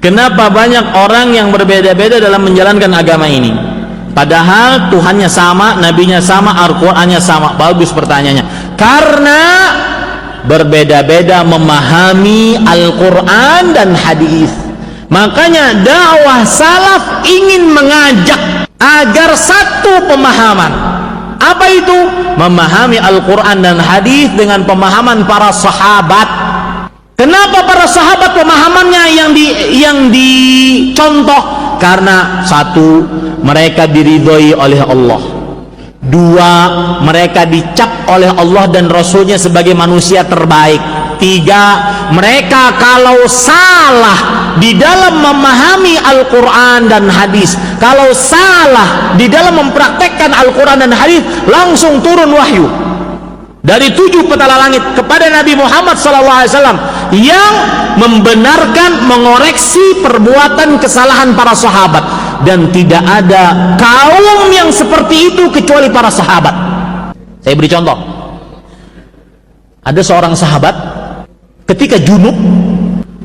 Kenapa banyak orang yang berbeda-beda dalam menjalankan agama ini? Padahal Tuhannya sama, nabinya sama, Al-Qur'annya sama. Bagus pertanyaannya. Karena berbeda-beda memahami Al-Qur'an dan hadis. Makanya dakwah salaf ingin mengajak agar satu pemahaman. Apa itu? Memahami Al-Qur'an dan hadis dengan pemahaman para sahabat. Kenapa para sahabat pemahamannya yang dicontoh? Karena satu, mereka diridhoi oleh Allah. Dua, mereka dicap oleh Allah dan Rasulnya sebagai manusia terbaik. Tiga, mereka kalau salah di dalam memahami Al-Quran dan hadis, kalau salah di dalam mempraktekkan Al-Quran dan hadis, langsung turun wahyu dari 7 petala langit kepada Nabi Muhammad SAW yang membenarkan, mengoreksi perbuatan kesalahan para sahabat. Dan tidak ada kaum yang seperti itu kecuali para sahabat. Saya beri contoh. Ada seorang sahabat ketika junub,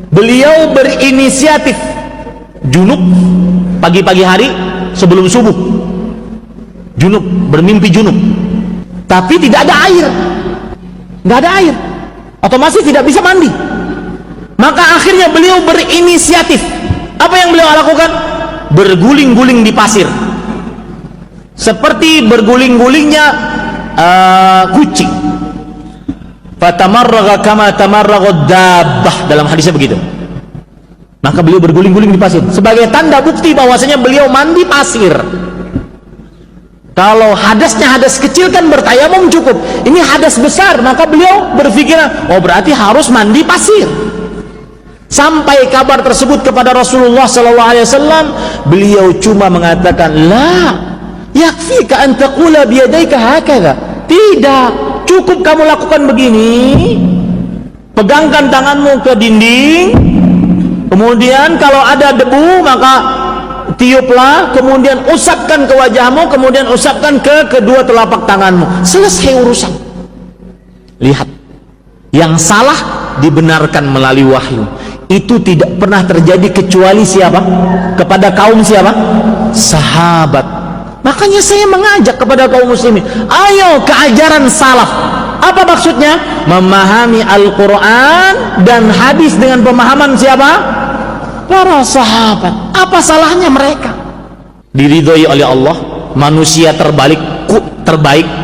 beliau berinisiatif junub pagi-pagi hari sebelum subuh, junub, bermimpi junub, tapi tidak ada air, nggak ada air, otomatis tidak bisa mandi. Maka akhirnya beliau berinisiatif. Apa yang beliau lakukan? Berguling-guling di pasir, seperti berguling-gulingnya kucing. Fatamarraga kama tamarragad dabbah, dalam hadisnya begitu. Maka beliau berguling-guling di pasir sebagai tanda bukti bahwasanya beliau mandi pasir. Kalau hadasnya hadas kecil kan bertayamum cukup. Ini hadas besar, maka beliau berpikiran, oh berarti harus mandi pasir. Sampai kabar tersebut kepada Rasulullah SAW, beliau cuma mengatakan, la yakfika an taqula biyadayka hakadha. Tidak, cukup kamu lakukan begini, pegangkan tanganmu ke dinding, kemudian kalau ada debu maka tiuplah, kemudian usapkan ke wajahmu, kemudian usapkan ke kedua telapak tanganmu, selesai urusan. Lihat, yang salah dibenarkan melalui wahyu. Itu tidak pernah terjadi kecuali siapa? Kepada kaum siapa? Sahabat. Makanya saya mengajak kepada kaum muslimin, ayo ke ajaran salaf. Apa maksudnya? Memahami Al-Quran dan hadis dengan pemahaman siapa? Para sahabat. Apa salahnya mereka? Diridhoi oleh Allah, manusia terbaik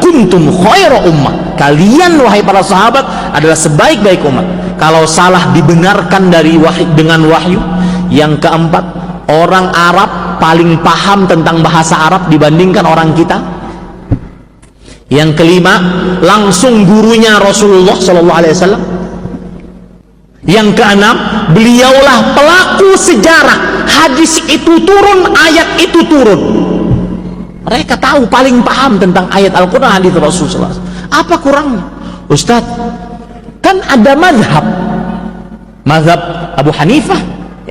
kuntum khairu ummah. Kalian wahai para sahabat adalah sebaik-baik umat. Kalau salah dibenarkan dari dengan wahyu. Yang keempat, orang Arab paling paham tentang bahasa Arab dibandingkan orang kita. Yang kelima, langsung gurunya Rasulullah SAW. Yang keenam, beliaulah pelaku sejarah. Hadis itu turun, ayat itu turun. Mereka tahu, paling paham tentang ayat Al-Quran, hadis Rasulullah SAW. Apa kurangnya? Ustaz, kan ada mazhab Abu Hanifah,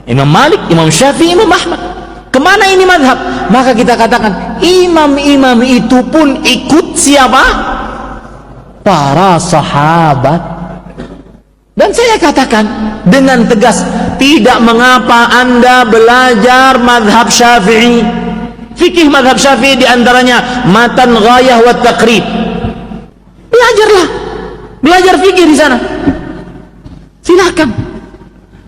Imam Malik, Imam Syafi'i, Imam Ahmad. Kemana ini mazhab? Maka kita katakan, imam-imam itu pun ikut siapa? Para sahabat. Dan saya katakan dengan tegas, tidak mengapa Anda belajar mazhab Syafi'i. Fikih mazhab Syafi'i diantaranya matan, ghayah, wa taqrib. Belajarlah, belajar fikih di sana, silakan.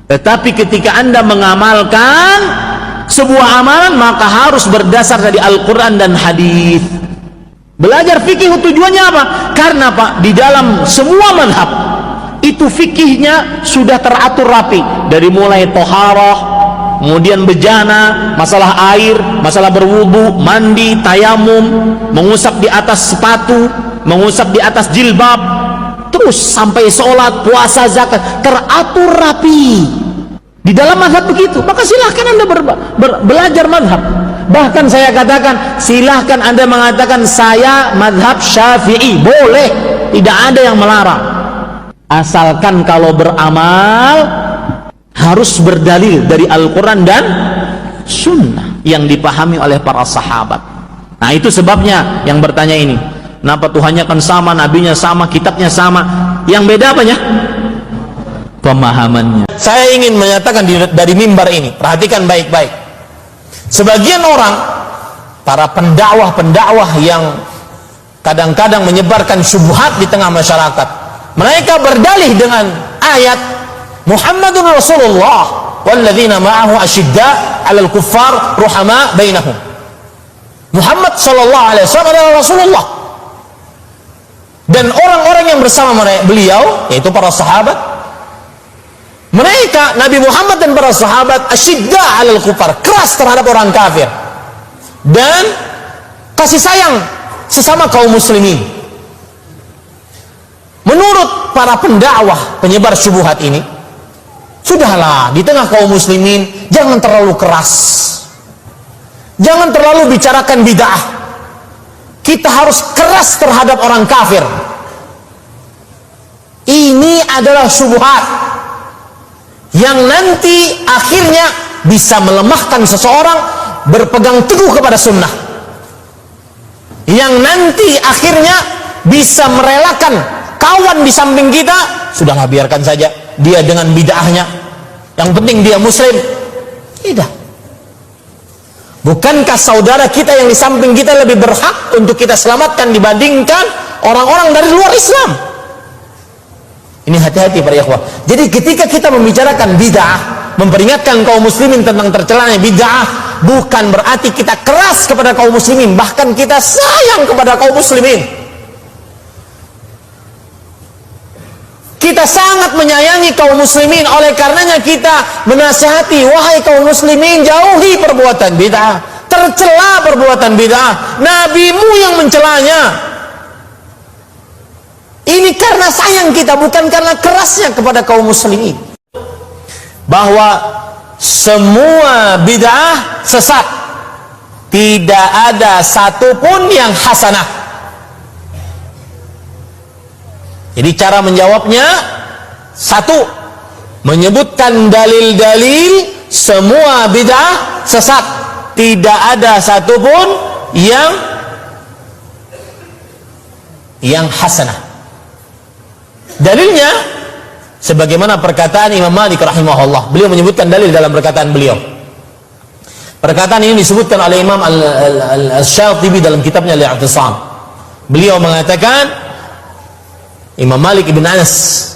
Tetapi ketika Anda mengamalkan sebuah amalan, maka harus berdasar dari Al-Quran dan hadis. Belajar fikih tujuannya apa? Karena Pak, di dalam semua mazhab itu fikihnya sudah teratur rapi, dari mulai toharah, kemudian bejana, masalah air, masalah berwudu, mandi, tayamum, mengusap di atas sepatu, mengusap di atas jilbab, terus sampai sholat, puasa, zakat, teratur rapi di dalam mazhab begitu. Maka silahkan Anda belajar mazhab. Bahkan saya katakan, silahkan Anda mengatakan saya mazhab Syafi'i, boleh, tidak ada yang melarang, asalkan kalau beramal harus berdalil dari Al-Quran dan Sunnah yang dipahami oleh para sahabat. Nah, itu sebabnya yang bertanya ini, kenapa Tuhannya kan sama, nabinya sama, kitabnya sama, yang beda apanya? pemahamannya. Saya ingin menyatakan dari mimbar ini, perhatikan baik-baik. Sebagian orang, para pendakwah-pendakwah yang kadang-kadang menyebarkan syubhat di tengah masyarakat, mereka berdalih dengan ayat Muhammadun Rasulullah walladzina ma'ahu asyidda 'alal kuffar ruhama bainahum. Muhammad sallallahu alaihi wasallam adalah Rasulullah, dan orang-orang yang bersama beliau, yaitu para sahabat, mereka, Nabi Muhammad dan para sahabat, asyidda 'alal kuffar, keras terhadap orang kafir, dan kasih sayang sesama kaum muslimin. Menurut para pendakwah penyebar syubhat ini, sudahlah, di tengah kaum muslimin jangan terlalu keras, jangan terlalu bicarakan bid'ah. Kita harus keras terhadap orang kafir. Ini adalah syubhat yang nanti akhirnya bisa melemahkan seseorang berpegang teguh kepada sunnah, yang nanti akhirnya bisa merelakan kawan di samping kita, sudahlah biarkan saja dia dengan bid'ahnya, yang penting dia muslim. Tidak. Bukankah saudara kita yang di samping kita lebih berhak untuk kita selamatkan dibandingkan orang-orang dari luar Islam? Ini hati-hati para ikhwah. Jadi ketika kita membicarakan bid'ah, memperingatkan kaum muslimin tentang tercelanya bid'ah, bukan berarti kita keras kepada kaum muslimin, bahkan kita sayang kepada kaum muslimin. Kita sangat menyayangi kaum muslimin, oleh karenanya kita menasihati, wahai kaum muslimin, jauhi perbuatan bid'ah, tercela perbuatan bid'ah, nabimu yang mencelanya. Ini karena sayang kita, bukan karena kerasnya kepada kaum muslimin. Bahwa semua bid'ah sesat, tidak ada satupun yang hasanah. Jadi cara menjawabnya, satu, menyebutkan dalil-dalil semua bid'ah sesat, tidak ada satupun yang hasanah. Dalilnya sebagaimana perkataan Imam Malik rahimahullah. Beliau menyebutkan dalil dalam perkataan beliau. Perkataan ini disebutkan oleh Imam Al-Syatibi dalam kitabnya Al-I'tisam. Beliau mengatakan, Imam Malik ibn Anas,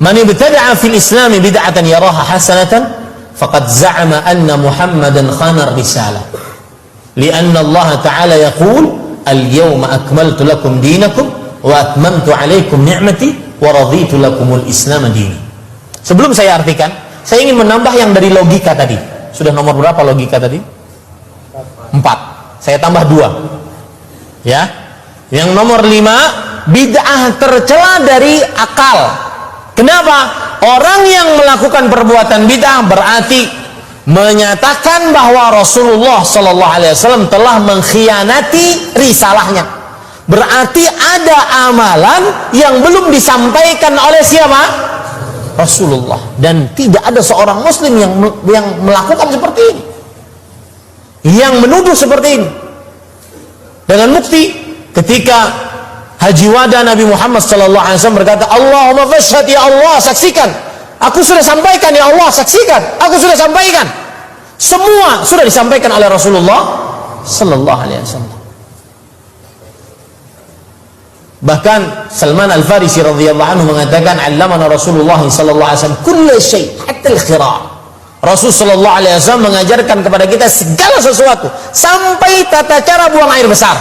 man ibtada'a fil Islam bid'atan yaraha hasanatan faqad za'ama anna Muhammadan khana ar-risalah. Lianna Allah Ta'ala yaqul al-yawma akmaltu lakum dinakum wa atmamtu alaikum ni'mati wa raditu lakumul Islam dini. Sebelum saya artikan, saya ingin menambah yang dari logika tadi. Sudah nomor berapa logika tadi? 4. Saya tambah 2. Ya. Yang nomor 5, bid'ah tercela dari akal. Kenapa? Orang yang melakukan perbuatan bid'ah berarti menyatakan bahwa Rasulullah sallallahu alaihi wasallam telah mengkhianati risalahnya. Berarti ada amalan yang belum disampaikan oleh siapa? Rasulullah. Dan tidak ada seorang muslim yang melakukan seperti ini, yang menuduh seperti ini. Dengan bukti ketika Haji Wada Nabi Muhammad sallallahu alaihi wasallam berkata, Allahumma fashhad ya Allah, saksikan. Aku sudah sampaikan ya Allah, saksikan. Aku sudah sampaikan. Semua sudah disampaikan oleh Rasulullah sallallahu alaihi wasallam. Bahkan Salman Al-Farisi radhiyallahu anhu mengatakan, "Allamana Rasulullah sallallahu alaihi wasallam kullu syai' hatta al-khira'." Rasul sallallahu alaihi wasallam mengajarkan kepada kita segala sesuatu, sampai tata cara buang air besar.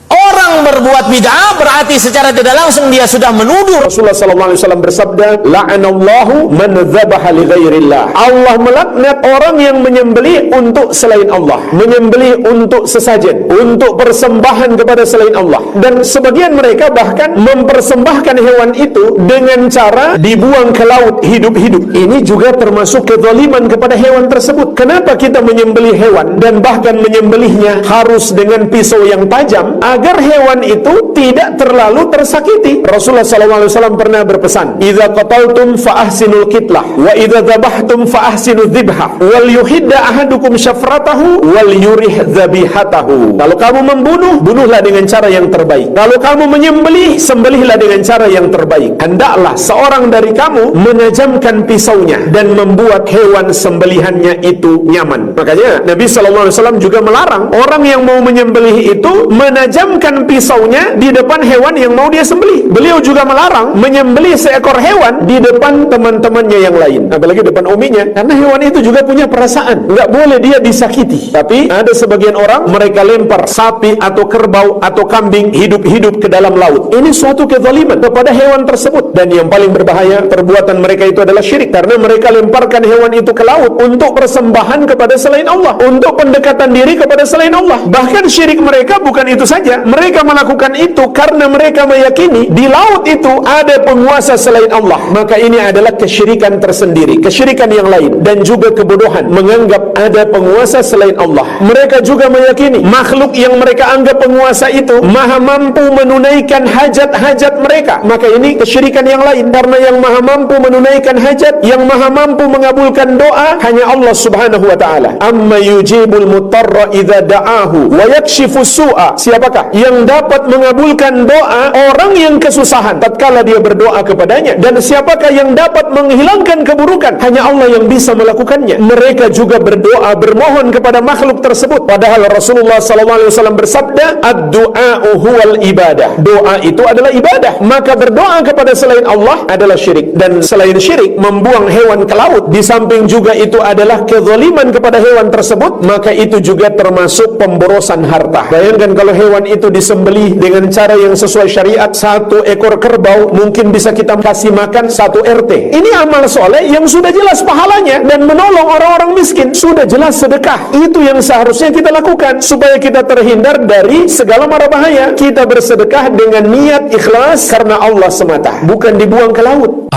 Orang berbuat bid'ah berarti secara tidak langsung dia sudah menuduh. Rasulullah sallallahu alaihi wasallam bersabda, "La'anallahu man dzabaha li ghairillah." Allah melaknat orang yang menyembelih untuk selain Allah, menyembelih untuk sesajen, untuk persembahan kepada selain Allah. Dan sebagian mereka bahkan mempersembahkan hewan itu dengan cara dibuang ke laut hidup-hidup. Ini juga termasuk kezaliman kepada hewan tersebut. Kenapa kita menyembelih hewan dan bahkan menyembelihnya harus dengan pisau yang tajam, agar hewan itu itu tidak terlalu tersakiti. Rasulullah SAW pernah berpesan, "Idza qataltum fa ahsinul qitlah, wa idza dzabhtum fa ahsinudz dzibha, wal yuhidda ahadukum syafratahu wal yurih dzabihatahu." Kalau kamu membunuh, bunuhlah dengan cara yang terbaik. Kalau kamu menyembelih, sembelihlah dengan cara yang terbaik. Hendaklah seorang dari kamu menajamkan pisaunya dan membuat hewan sembelihannya itu nyaman. Makanya Nabi SAW juga melarang orang yang mau menyembelih itu menajamkan pisaunya di depan hewan yang mau dia sembelih. Beliau juga melarang menyembelih seekor hewan di depan teman-temannya yang lain, apalagi depan uminya, karena hewan itu juga punya perasaan, nggak boleh dia disakiti. Tapi ada sebagian orang, mereka lempar sapi atau kerbau atau kambing hidup-hidup ke dalam laut. Ini suatu kezaliman kepada hewan tersebut, dan yang paling berbahaya, perbuatan mereka itu adalah syirik, karena mereka lemparkan hewan itu ke laut untuk persembahan kepada selain Allah, untuk pendekatan diri kepada selain Allah. Bahkan syirik mereka bukan itu saja, mereka melakukan itu karena mereka meyakini di laut itu ada penguasa selain Allah. Maka ini adalah kesyirikan tersendiri, kesyirikan yang lain, dan juga kebodohan menganggap ada penguasa selain Allah. Mereka juga meyakini makhluk yang mereka anggap penguasa itu maha mampu menunaikan hajat-hajat mereka. Maka ini kesyirikan yang lain, karena yang maha mampu menunaikan hajat, yang maha mampu mengabulkan doa hanya Allah Subhanahu wa ta'ala. Amma yujibul mutarra idza da'ahu wa yakshifu su'a. Siapakah yang dapat mengabulkan doa orang yang kesusahan tatkala dia berdoa kepadanya, dan siapakah yang dapat menghilangkan keburukan? Hanya Allah yang bisa melakukannya. Mereka juga berdoa, bermohon kepada makhluk tersebut, padahal Rasulullah SAW bersabda, ad-du'a'u huwal ibadah. Doa itu adalah ibadah. Maka berdoa kepada selain Allah adalah syirik, dan selain syirik, membuang hewan ke laut, di samping juga itu adalah kezaliman kepada hewan tersebut, maka itu juga termasuk pemborosan harta. Bayangkan kalau hewan itu disembelih dengan cara yang sesuai syariat, satu ekor kerbau mungkin bisa kita kasih makan satu RT. Ini amal soleh yang sudah jelas pahalanya, dan menolong orang-orang miskin sudah jelas sedekah. Itu yang seharusnya kita lakukan supaya kita terhindar dari segala mara bahaya. Kita bersedekah dengan niat ikhlas karena Allah semata, bukan dibuang ke laut.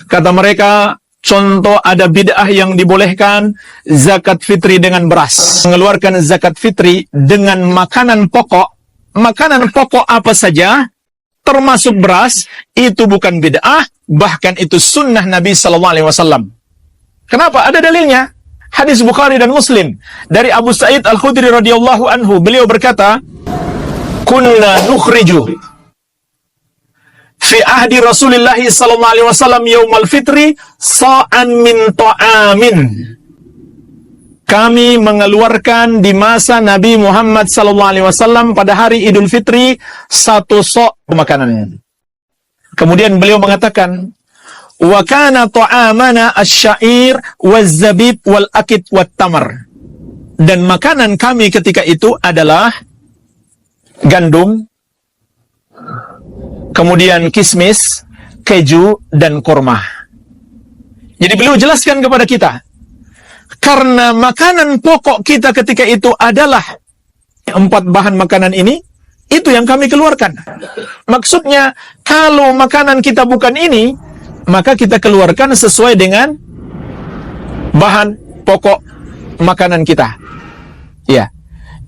Kata mereka, contoh ada bid'ah yang dibolehkan zakat fitri dengan beras. Mengeluarkan zakat fitri dengan makanan pokok. Makanan pokok apa saja, termasuk beras, itu bukan bid'ah, bahkan itu sunnah Nabi SAW. Kenapa? Ada dalilnya. Hadis Bukhari dan Muslim dari Abu Sa'id Al-Khudri radhiyallahu anhu, beliau berkata, "Kunna nukhriju fi ahdi Rasulillah sallallahu alaihi wasallam yaumal fitri sa'an min ta'amin." Kami mengeluarkan di masa Nabi Muhammad sallallahu alaihi wasallam pada hari Idul Fitri satu sok makanan. Kemudian beliau mengatakan, "Wa kana ta'amana asy-sya'ir waz-zabib wal akid wat tamar." Dan makanan kami ketika itu adalah gandum, kemudian kismis, keju, dan kurma. Jadi beliau jelaskan kepada kita, karena makanan pokok kita ketika itu adalah 4 bahan makanan ini, itu yang kami keluarkan. Maksudnya, kalau makanan kita bukan ini, maka kita keluarkan sesuai dengan bahan pokok makanan kita. Ya.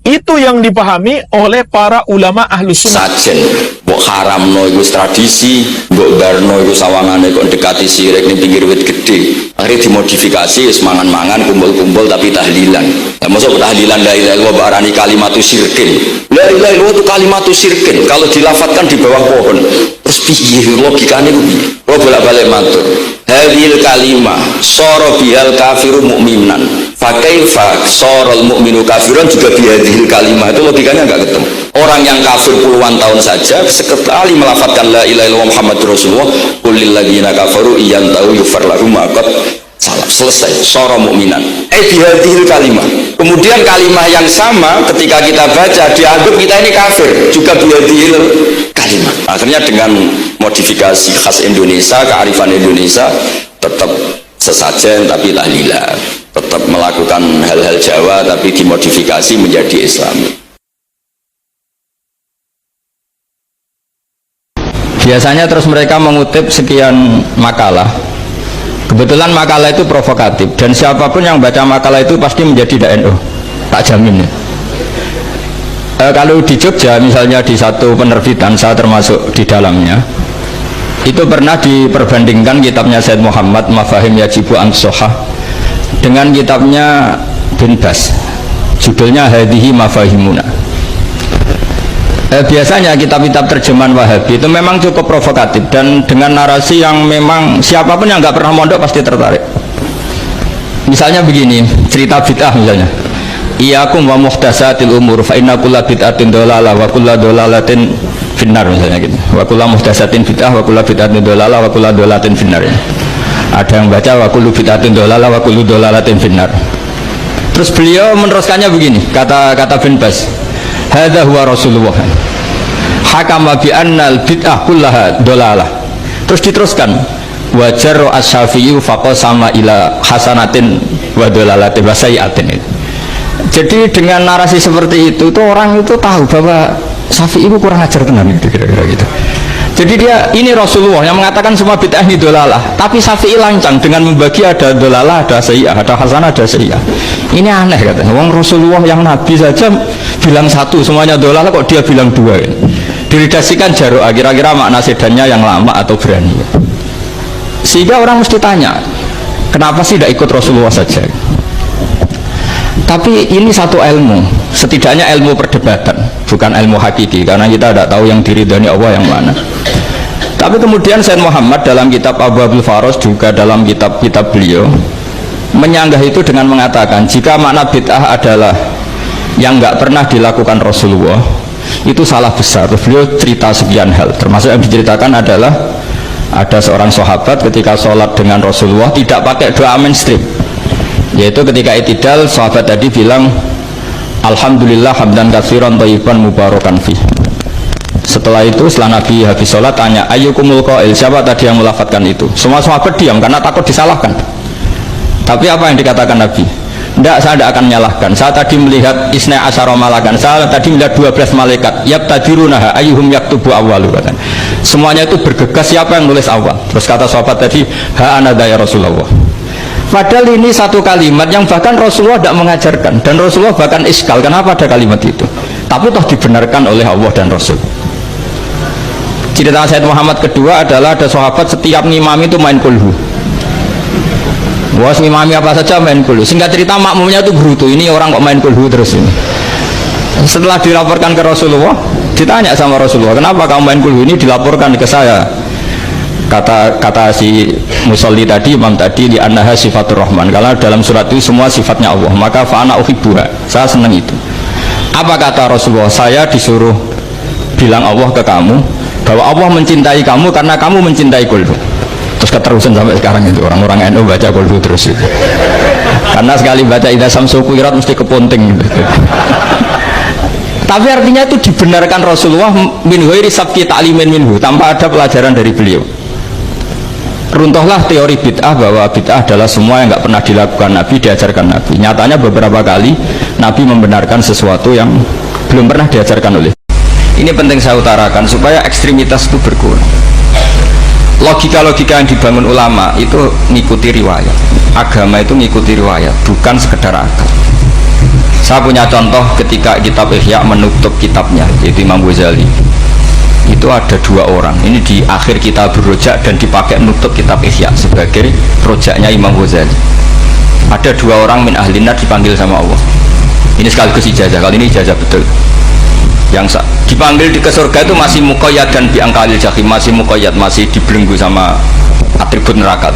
Itu yang dipahami oleh para ulama ahlus sunnah. Sajen, mbok haramno iku tradisi, mbok barno iku sawangane kok dekati sirik ning pinggir wit gede. Akhirnya dimodifikasi, mangan-mangan, kumpul-kumpul tapi tahlilan. Ya masuk tahlilan la ilaha illallah barani kalimatu syirkin. La ilaha illallah itu kalimatu syirkin. Kalau dilafatkan di bawah pohon, terus piye logikane ku piye? Lo bolak-balik matur. Hadhil kalimah sara bihal kafiru mukminan. Fa kaifa sara mukminu kafiran juga bihadhil kalimah. Itu logikanya enggak ketemu. Orang yang kafir puluhan tahun saja sekali melafatkan la ilaha illallah Muhammadur Rasulullah, qul lil ladzina kafaru iyantahu yufar lahum ma qad salaf. Selesai, sara mukminan. Bihadhil kalimah. Kemudian kalimah yang sama ketika kita baca dianggap kita ini kafir, juga bihadhil kalimah. Akhirnya dengan modifikasi khas Indonesia, kearifan Indonesia, tetap sesajen tapi tahlilan, tetap melakukan hal-hal Jawa tapi dimodifikasi menjadi Islami. Biasanya terus mereka mengutip sekian makalah. Kebetulan makalah itu provokatif, dan siapapun yang baca makalah itu pasti menjadi NU, tak jamin ya. Kalau di Jogja misalnya di satu penerbitan, saya termasuk di dalamnya, itu pernah diperbandingkan kitabnya Said Muhammad Mafahim Yajibu An-Sohah dengan kitabnya Bin Bas, judulnya Hadihi Mafahimuna. Biasanya kitab-kitab terjemahan Wahabi itu memang cukup provokatif dan dengan narasi yang memang siapapun yang nggak pernah mondok pasti tertarik. Misalnya begini, cerita bid'ah misalnya, Iyakum wa muhdasatil umur fa inna kulla bid'atin dolalah wa kulla dolalatin finnar, misalnya gitu. Wa kulla muhdasatin bid'ah wa kulla bid'atin dolalah wa kulla dolalatin finnar. Ada yang baca wa kullu bid'atin dolalah wa kullu dolalatin finnar. Terus beliau meneruskannya begini, kata Bin Bas, hadza huwa Rasulullah hakama bi annal bid'ah kullaha dolalah. Terus diteruskan, wajar as-Syafi'i faqasama ila hasanatin wa dolalatin wa sayiatin. Jadi dengan narasi seperti itu tuh orang itu tahu bahwa Syafi'i itu kurang ajar tenan gitu, kira-kira gitu. Jadi dia, ini Rasulullah yang mengatakan semua bid'ah ini dolalah, tapi Syafi'i lancang dengan membagi ada dolalah, ada sayyah, ada hasanah, ada sayyah. Ini aneh katanya. Wong Rasulullah yang Nabi saja bilang satu, semuanya dolalah, kok dia bilang dua gitu. Diredasikan Jaru'ah, kira-kira makna sedannya yang lama atau berani. Sehingga orang mesti tanya, kenapa sih tidak ikut Rasulullah saja? Tapi ini satu ilmu, setidaknya ilmu perdebatan, bukan ilmu hakiki, karena kita tidak tahu yang diridhani Allah yang mana. Tapi kemudian Said Muhammad dalam kitab Abwabul Faros, juga dalam kitab-kitab beliau menyanggah itu dengan mengatakan, jika makna bid'ah adalah yang nggak pernah dilakukan Rasulullah, itu salah besar. Beliau cerita sekian hal, termasuk yang diceritakan adalah ada seorang sahabat ketika sholat dengan Rasulullah tidak pakai doa mainstream, yaitu ketika itidal sahabat tadi bilang alhamdulillah hamdan katsiran thayyiban mubarakan fi. Setelah itu setelah Nabi habis sholat tanya ayyukumul qail, siapa tadi yang melafatkan itu? Semua sahabat diam karena takut disalahkan. Tapi apa yang dikatakan Nabi? Tidak, saya tidak akan menyalahkan. Saya tadi melihat isna asyara malakan, saya tadi melihat 12 malaikat yabtadirunaha ayyuhum yaktubu awwalu. Semuanya itu bergegas siapa yang nulis awal. Terus kata sahabat tadi ha anada ya Rasulullah. Padahal ini satu kalimat yang bahkan Rasulullah tidak mengajarkan, dan Rasulullah bahkan iskal kenapa ada kalimat itu, tapi toh dibenarkan oleh Allah dan Rasul. Cerita Said Muhammad kedua adalah ada sahabat setiap ngimami itu main kulhu. Bos ngimami apa saja main kulhu. Singkat cerita makmumnya itu berutu, ini orang kok main kulhu terus ini. Setelah dilaporkan ke Rasulullah, ditanya sama Rasulullah, kenapa kamu main kulhu? Ini dilaporkan ke saya. Kata si musolli tadi, imam tadi, li annaha sifatur rahman, karena dalam surat itu semua sifatnya Allah, maka fa'ana uhibbuha, saya senang itu. Apa kata Rasulullah? Saya disuruh bilang Allah ke kamu bahwa Allah mencintai kamu karena kamu mencintai kulhu. Terus keterusan sampai sekarang itu orang-orang NU baca kulhu terus itu. Karena sekali baca idza samsu kuwirat mesti keponting gitu. Tapi artinya itu dibenarkan Rasulullah min ghairi sabqi ta'limin minhu, tanpa ada pelajaran dari beliau. Runtuhlah teori bid'ah bahwa bid'ah adalah semua yang nggak pernah dilakukan Nabi, diajarkan Nabi. Nyatanya beberapa kali Nabi membenarkan sesuatu yang belum pernah diajarkan oleh. Ini penting saya utarakan supaya ekstremitas itu berkurang. Logika-logika yang dibangun ulama itu ngikuti riwayat. Agama itu ngikuti riwayat, bukan sekedar akal. Saya punya contoh ketika kitab Ihya menutup kitabnya, yaitu Imam Ghazali. Itu ada dua orang, ini di akhir kitab Rojak dan dipakai menutup kitab Ihya sebagai rojaknya Imam Ghazali. Ada dua orang min ahli nar dipanggil sama Allah. Ini sekaligus ijazah, kali ini ijazah betul. Yang dipanggil ke surga itu masih muqayyad dan biangkalil jahim, masih muqayyad, masih dibelenggu sama atribut neraka.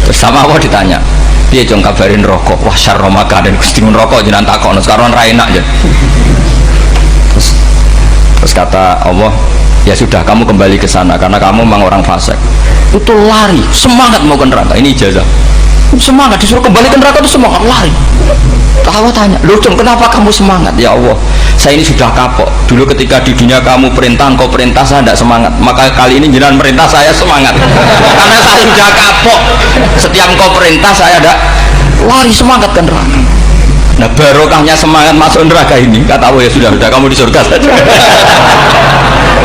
Terus sama Allah ditanya, dia jong kabarin rokok, wah syarro makanan kustingun rokok jenang takon, sekarang rai enak aja. Terus kata Allah, ya sudah kamu kembali ke sana karena kamu memang orang fasik. Itu lari, semangat mau ke neraka. Ini ijazah. Semangat disuruh kembali ke neraka itu semangat lari. Allah tanya, loh Jong, kenapa kamu semangat? Ya Allah, saya ini sudah kapok. Dulu ketika di dunia kamu perintah, engkau perintah, saya tidak semangat. Maka kali ini jenengan perintah saya semangat. Karena saya sudah kapok. Setiap engkau perintah saya ada lari semangat ke neraka. Nah barokahnya semangat masuk neraka ini, kata Allah, ya sudah kamu di surga saja.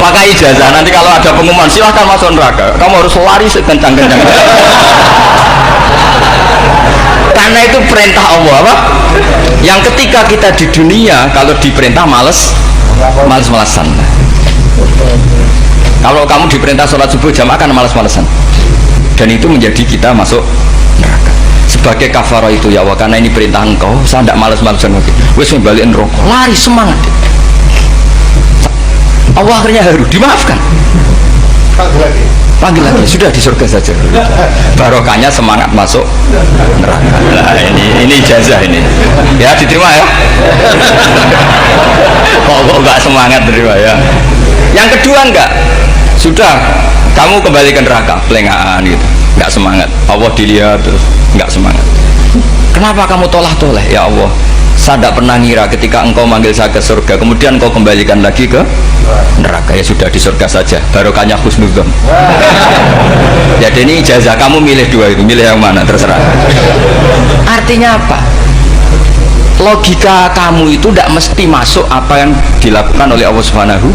Maka ijazah, nanti kalau ada pengumuman silahkan masuk neraka, kamu harus lari sekencang-kencang. Karena itu perintah Allah, apa? Yang ketika kita di dunia kalau diperintah males-malesan. Kalau kamu diperintah sholat subuh jamaah kan males-malesan, dan itu menjadi kita masuk neraka. Sebagai kafarah itu ya Allah, karena ini perintah engkau, saya tidak males-malesan lagi. Wes balikin rokok, lari semangat. Allah akhirnya haru, dimaafkan. Panggil lagi, sudah di surga saja. Barokahnya semangat masuk neraka. Nah, ini ijazah ini. Ya diterima ya. Kok enggak semangat terima ya. Yang kedua enggak. Sudah kamu kembali ke neraka, pelengahan gitu. Enggak semangat. Allah dilihat terus enggak semangat. Kenapa kamu toleh? Ya Allah, saya tidak pernah ngira ketika engkau manggil saya ke surga, kemudian engkau kembalikan lagi ke neraka. Ya sudah di surga saja, barokahnya husnudzon. Jadi ini ijazah, kamu milih dua itu, milih yang mana terserah. Artinya apa? Logika kamu itu tidak mesti masuk apa yang dilakukan oleh Allah Subhanahu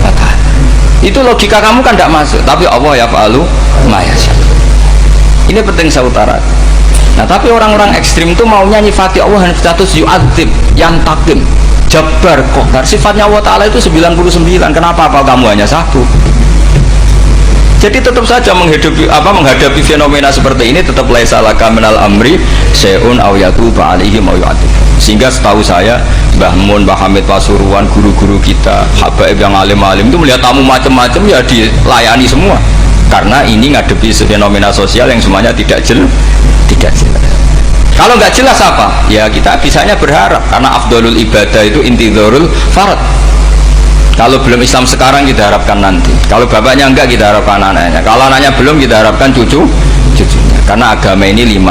wa Ta'ala. Itu logika kamu kan tidak masuk, tapi Allah yaf'alu ma yasha. Ini penting saya utarakan. Nah, tapi orang-orang ekstrim itu maunya nyifati Allah dengan status yu'adzib, yantakim, jabbar, qahar. Sifatnya Allah Ta'ala itu 99. Kenapa apa kamu hanya satu? Jadi tetap saja menghadapi fenomena seperti ini tetap laisa laka minal amri syai'un aw yatuba alaihim aw yu'adzib. Sehingga setahu saya Mbah Mun, Mbah Hamid Pasuruan, guru-guru kita, habaib yang alim-alim itu melihat tamu macam-macam ya dilayani semua. Karena ini ngadepi fenomena sosial yang semuanya tidak jelas. Kalau nggak jelas apa? Ya kita bisanya berharap, karena afdolul ibadah itu intidharul farad. Kalau belum Islam sekarang kita harapkan nanti. Kalau bapaknya enggak kita harapkan anaknya. Kalau anaknya belum kita harapkan cucunya. Karena agama ini 5